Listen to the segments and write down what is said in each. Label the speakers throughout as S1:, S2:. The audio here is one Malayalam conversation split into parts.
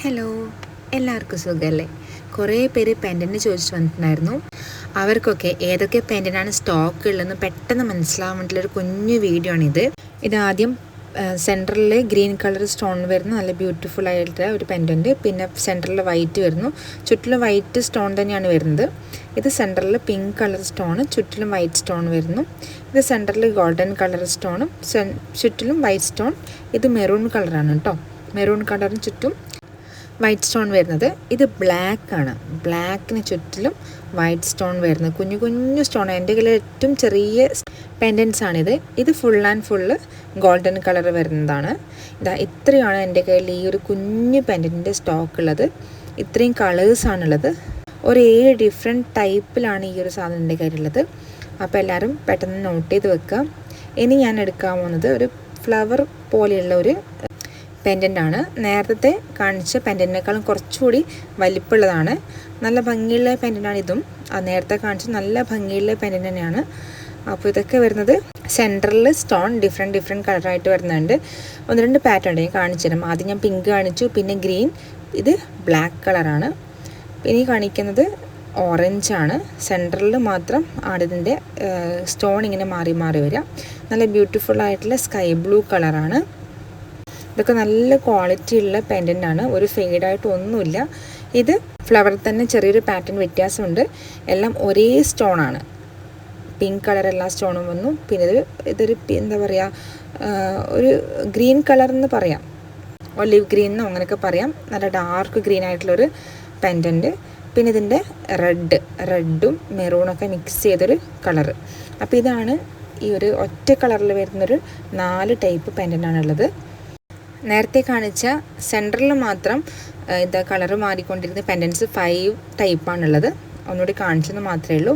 S1: ഹലോ, എല്ലാവർക്കും സുഖമല്ലേ? കുറേ പേര് പെൻഡൻറ്റ് ചോദിച്ചിട്ട് വന്നിട്ടുണ്ടായിരുന്നു. അവർക്കൊക്കെ ഏതൊക്കെ പെൻഡൻ്റാണ് സ്റ്റോക്ക് ഉള്ളതെന്ന് പെട്ടെന്ന് മനസ്സിലാവാൻ വേണ്ടിയിട്ടുള്ളൊരു കുഞ്ഞു വീഡിയോ ആണിത്. ഇതാദ്യം സെൻറ്ററിൽ ഗ്രീൻ കളർ സ്റ്റോൺ വരുന്നു, നല്ല ബ്യൂട്ടിഫുൾ ആയിട്ടുള്ള ഒരു പെൻഡൻറ്റ്. പിന്നെ സെൻറ്ററിൽ വൈറ്റ് വരുന്നു, ചുറ്റിലും വൈറ്റ് സ്റ്റോൺ തന്നെയാണ് വരുന്നത്. ഇത് സെൻറ്ററിൽ പിങ്ക് കളർ സ്റ്റോണ്, ചുറ്റിലും വൈറ്റ് സ്റ്റോൺ വരുന്നു. ഇത് സെൻറ്ററിൽ ഗോൾഡൻ കളർ സ്റ്റോണും ചുറ്റിലും വൈറ്റ് സ്റ്റോൺ. ഇത് മെറൂൺ കളറാണ് കേട്ടോ, മെറൂൺ കളറിന് ചുറ്റും വൈറ്റ് സ്റ്റോൺ വരുന്നത്. ഇത് ബ്ലാക്ക് ആണ്, ബ്ലാക്കിന് ചുറ്റിലും വൈറ്റ് സ്റ്റോൺ വരുന്നത്. കുഞ്ഞു കുഞ്ഞു സ്റ്റോൺ, എൻ്റെ കയ്യിൽ ഏറ്റവും ചെറിയ പെൻഡൻസ് ആണിത്. ഇത് full and full golden colour വരുന്നതാണ്. ഇത്രയാണ് എൻ്റെ കയ്യിൽ ഈ ഒരു കുഞ്ഞു പെൻഡൻറ്റിൻ്റെ സ്റ്റോക്ക് ഉള്ളത്. ഇത്രയും കളേഴ്സാണുള്ളത്. ഒരു 7 ഡിഫറെൻറ്റ് ടൈപ്പിലാണ് ഈ ഒരു സാധനം എൻ്റെ കയ്യിലുള്ളത്. അപ്പോൾ എല്ലാവരും പെട്ടെന്ന് നോട്ട് ചെയ്ത് വെക്കുക. ഇനി ഞാൻ എടുക്കാൻ പോകുന്നത് ഒരു ഫ്ലവർ പോലെയുള്ള ഒരു പെൻഡൻ്റാണ്. നേരത്തെ കാണിച്ച പെൻഡൻറ്റിനേക്കാളും കുറച്ചുകൂടി വലിപ്പമുള്ളതാണ്. നല്ല ഭംഗിയുള്ള പെൻഡൻ്റാണ് ഇതും. നേരത്തെ കാണിച്ച നല്ല ഭംഗിയുള്ള പെൻഡൻ്റ് തന്നെയാണ്. അപ്പോൾ ഇതൊക്കെ വരുന്നത് സെൻറ്ററിൽ സ്റ്റോൺ ഡിഫറെൻറ്റ് കളറായിട്ട് വരുന്നുണ്ട്. 1-2 പാറ്റേൺ ഞാൻ കാണിച്ചു തരാം. ആദ്യം ഞാൻ പിങ്ക് കാണിച്ചു, പിന്നെ ഗ്രീൻ, ഇത് ബ്ലാക്ക് കളറാണ്. ഇനി കാണിക്കുന്നത് ഓറഞ്ചാണ്. സെൻറ്ററിൽ മാത്രം ആടിതിൻ്റെ സ്റ്റോൺ ഇങ്ങനെ മാറി മാറി വരിക. നല്ല ബ്യൂട്ടിഫുൾ ആയിട്ടുള്ള സ്കൈ ബ്ലൂ കളറാണ്. ഇതൊക്കെ നല്ല ക്വാളിറ്റി ഉള്ള പെൻഡൻ്റാണ്, ഒരു ഫെയ്ഡായിട്ട് ഒന്നുമില്ല. ഇത് ഫ്ലവറിൽ തന്നെ ചെറിയൊരു പാറ്റേൺ വ്യത്യാസമുണ്ട്. എല്ലാം ഒരേ സ്റ്റോണാണ്. പിങ്ക് കളർ എല്ലാ സ്റ്റോണും വന്നു. പിന്നെ ഇതൊരു എന്താ പറയുക, ഒരു ഗ്രീൻ കളർ എന്ന് പറയാം, ഒലിവ് ഗ്രീൻ എന്നോ അങ്ങനെയൊക്കെ പറയാം. നല്ല ഡാർക്ക് ഗ്രീൻ ആയിട്ടുള്ളൊരു പെൻഡൻറ്റ്. പിന്നെ ഇതിൻ്റെ റെഡും മെറൂണൊക്കെ മിക്സ് ചെയ്തൊരു കളറ്. അപ്പോൾ ഇതാണ് ഈ ഒരു ഒറ്റ കളറിൽ വരുന്നൊരു 4 ടൈപ്പ് പെൻഡൻ്റാണുള്ളത്. നേരത്തെ കാണിച്ച സെൻറ്ററിൽ മാത്രം കളറ് മാറിക്കൊണ്ടിരുന്ന പെൻഡൻസ് 5 ടൈപ്പാണുള്ളത്. ഒന്നുകൂടി കാണിച്ചെന്ന് മാത്രമേ ഉള്ളൂ.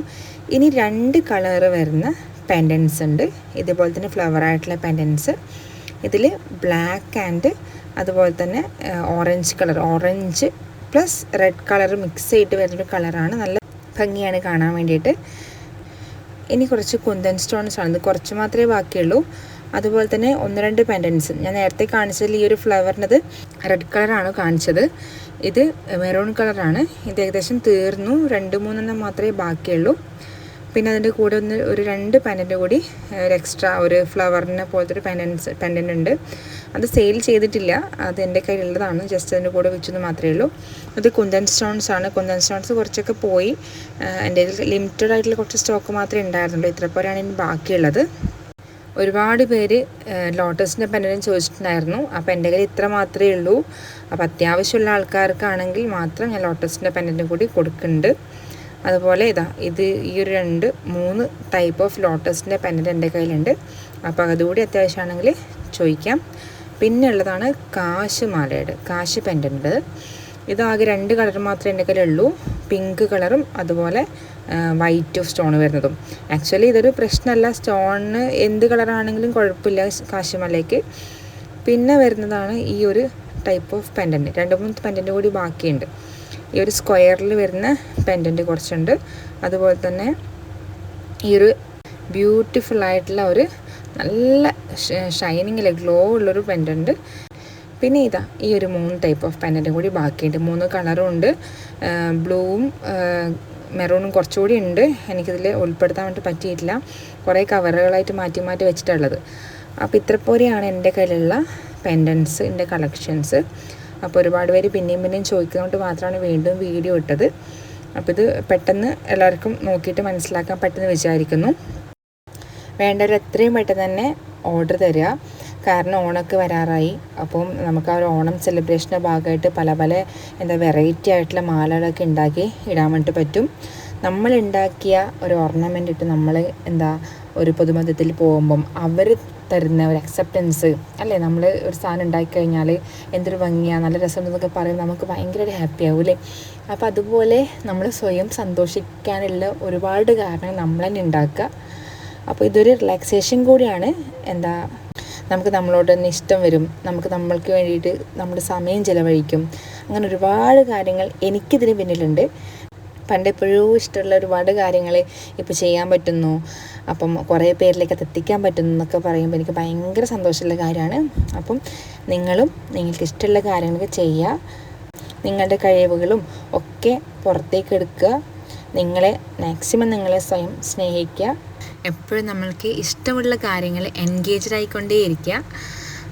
S1: ഇനി 2 കളറ് വരുന്ന പെൻഡൻസ് ഉണ്ട്, ഇതുപോലെ തന്നെ ഫ്ലവറായിട്ടുള്ള പെൻഡൻസ്. ഇതിൽ ബ്ലാക്ക് ആൻഡ് അതുപോലെ തന്നെ orange colour, orange plus red colour mix ചെയ്തിട്ട് വരുന്നൊരു കളറാണ്. നല്ല ഭംഗിയാണ് കാണാൻ വേണ്ടിയിട്ട്. ഇനി കുറച്ച് കുന്തൻ സ്റ്റോൺസ് ആണ്, ഇത് കുറച്ച് മാത്രമേ ബാക്കിയുള്ളൂ. അതുപോലെ തന്നെ 1-2 പെൻഡൻസ്. ഞാൻ നേരത്തെ കാണിച്ചതിൽ ഈ ഒരു ഫ്ലവറിനത് റെഡ് കളറാണ് കാണിച്ചത്. ഇത് മെറൂൺ കളറാണ്. ഇത് ഏകദേശം തീർന്നു, 2-3 മാത്രമേ ബാക്കിയുള്ളൂ. പിന്നെ അതിൻ്റെ കൂടെ ഒരു 2 പെൻഡൻറ്റ് കൂടി ഒരു എക്സ്ട്രാ ഒരു ഫ്ലവറിനെ പോലത്തെ ഒരു പെൻഡൻറ്റ് ഉണ്ട്. അത് സെയിൽ ചെയ്തിട്ടില്ല, അത് എൻ്റെ കയ്യിലുള്ളതാണ്. ജസ്റ്റ് അതിൻ്റെ കൂടെ വെച്ചെന്ന് മാത്രമേ ഉള്ളൂ. ഇത് കുന്തൻ സ്റ്റോൺസ് ആണ്. കുന്തൻ സ്റ്റോൺസ് കുറച്ചൊക്കെ പോയി. എൻ്റെ ലിമിറ്റഡ് ആയിട്ടുള്ള കുറച്ച് സ്റ്റോക്ക് മാത്രമേ ഉണ്ടായിരുന്നുള്ളൂ. ഇത്ര പോലെയാണ് ഇനി ബാക്കിയുള്ളത്. ഒരുപാട് പേര് ലോട്ടസിൻ്റെ പെൻഡൻറ്റ് ചോദിച്ചിട്ടുണ്ടായിരുന്നു. അപ്പോൾ എൻ്റെ കയ്യിൽ ഇത്ര മാത്രമേ ഉള്ളൂ. അപ്പോൾ അത്യാവശ്യമുള്ള ആൾക്കാർക്കാണെങ്കിൽ മാത്രം ഞാൻ ലോട്ടസിൻ്റെ പെൻഡൻറ്റ് കൂടി കൊടുക്കുന്നുണ്ട്. അതുപോലെ ഇത് ഈ ഒരു 2-3 ടൈപ്പ് ഓഫ് ലോട്ടസിൻ്റെ പെൻഡൻറ്റ് എൻ്റെ കയ്യിലുണ്ട്. അപ്പോൾ അതുകൂടി അത്യാവശ്യമാണെങ്കിൽ ചോദിക്കാം. പിന്നെ ഉള്ളതാണ് കാശ് പെൻഡൻറ്റ്. ഇതാകെ 2 കളർ മാത്രമേ എൻ്റെ കയ്യിലുള്ളൂ, പിങ്ക് കളറും അതുപോലെ വൈറ്റ് സ്റ്റോൺ വരുന്നതും. ആക്ച്വലി ഇതൊരു പ്രശ്നമല്ല, സ്റ്റോണിന് എന്ത് കളറാണെങ്കിലും കുഴപ്പമില്ല കാശിമലയ്ക്ക്. പിന്നെ വരുന്നതാണ് ഈ ഒരു ടൈപ്പ് ഓഫ് പെൻഡൻറ്റ്. 2-3 പെൻഡൻറ്റ് കൂടി ബാക്കിയുണ്ട്. ഈ ഒരു സ്ക്വയറിൽ വരുന്ന പെൻഡൻറ്റ് കുറച്ചുണ്ട്. അതുപോലെ തന്നെ ഈ ഒരു ബ്യൂട്ടിഫുൾ ആയിട്ടുള്ള ഒരു നല്ല ഷൈനിങ്ങിൽ ഗ്ലോ ഉള്ളൊരു പെൻഡൻറ്റ്. പിന്നെ ഈ ഒരു 3 ടൈപ്പ് ഓഫ് പെൻഡൻറ്റ് കൂടി ബാക്കിയുണ്ട്. 3 കളറും ഉണ്ട്, ബ്ലൂവും മെറൂണും കുറച്ചുകൂടി ഉണ്ട്. എനിക്കിതിൽ ഉൾപ്പെടുത്താൻ വേണ്ടി പറ്റിയിട്ടില്ല, കുറേ കവറുകളായിട്ട് മാറ്റി മാറ്റി വെച്ചിട്ടുള്ളത്. അപ്പോൾ ഇത്ര പോലെയാണ് എൻ്റെ കയ്യിലുള്ള പെൻഡൻസിൻ്റെ കളക്ഷൻസ്. അപ്പോൾ ഒരുപാട് പേര് പിന്നെയും ചോദിക്കുന്നതുകൊണ്ട് മാത്രമാണ് വീണ്ടും വീഡിയോ ഇട്ടത്. അപ്പോൾ ഇത് പെട്ടെന്ന് എല്ലാവർക്കും നോക്കിയിട്ട് മനസ്സിലാക്കാൻ പറ്റുമെന്ന് വിചാരിക്കുന്നു. വേണ്ടവർ എത്രയും പെട്ടെന്ന് തന്നെ ഓർഡർ തരിക, കാരണം ഓണമൊക്കെ വരാറായി. അപ്പം നമുക്ക് ആ ഒരു ഓണം സെലിബ്രേഷൻ്റെ ഭാഗമായിട്ട് പല വെറൈറ്റി ആയിട്ടുള്ള മാലകളൊക്കെ ഉണ്ടാക്കി ഇടാൻ വേണ്ടിയിട്ട് പറ്റും. നമ്മൾ ഉണ്ടാക്കിയ ഒരു ഓർണമെൻ്റ് ഇട്ട് നമ്മൾ ഒരു പൊതുമധ്യത്തിൽ പോകുമ്പം അവർ തരുന്ന ഒരു അക്സെപ്റ്റൻസ് അല്ലേ, നമ്മൾ ഒരു സാധനം ഉണ്ടാക്കി കഴിഞ്ഞാൽ എന്തൊരു ഭംഗിയാണ്, നല്ല രസമുണ്ടെന്നൊക്കെ പറയുമ്പോൾ നമുക്ക് ഭയങ്കര ഒരു ഹാപ്പി ആവും അല്ലേ. അപ്പോൾ അതുപോലെ നമ്മൾ സ്വയം സന്തോഷിക്കാനുള്ള ഒരുപാട് കാരണങ്ങൾ നമ്മൾ തന്നെ ഉണ്ടാക്കുക. അപ്പോൾ ഇതൊരു റിലാക്സേഷൻ കൂടിയാണ്. നമുക്ക് നമ്മളോട് തന്നെ ഇഷ്ടം വരും, നമ്മൾക്ക് വേണ്ടിയിട്ട് നമ്മുടെ സമയം ചിലവഴിക്കും. അങ്ങനെ ഒരുപാട് കാര്യങ്ങൾ എനിക്കിതിന് പിന്നിലുണ്ട്. പണ്ടെപ്പോഴോ ഇഷ്ടമുള്ള ഒരുപാട് കാര്യങ്ങൾ ഇപ്പോൾ ചെയ്യാൻ പറ്റുന്നു. അപ്പം കുറേ പേരിലേക്ക് അത് എത്തിക്കാൻ പറ്റുന്നു എന്നൊക്കെ പറയുമ്പോൾ എനിക്ക് ഭയങ്കര സന്തോഷമുള്ള കാര്യമാണ്. അപ്പം നിങ്ങൾക്ക് ഇഷ്ടമുള്ള കാര്യങ്ങളൊക്കെ ചെയ്യുക. നിങ്ങളുടെ കഴിവുകളും ഒക്കെ പുറത്തേക്ക് എടുക്കുക. നിങ്ങളെ സ്വയം സ്നേഹിക്കുക. എപ്പോഴും നമ്മൾക്ക് ഇഷ്ടമുള്ള കാര്യങ്ങൾ എൻഗേജ്ഡ് ആയിക്കൊണ്ടേയിരിക്കുക.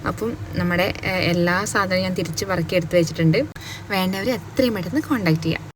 S1: അപ്പം നമ്മുടെ എല്ലാ സാധനവും ഞാൻ തിരിച്ച് പറക്കി എടുത്ത് വെച്ചിട്ടുണ്ട്. വേണ്ടവർ എത്രയും പെട്ടെന്ന് കോൺടാക്റ്റ് ചെയ്യുക.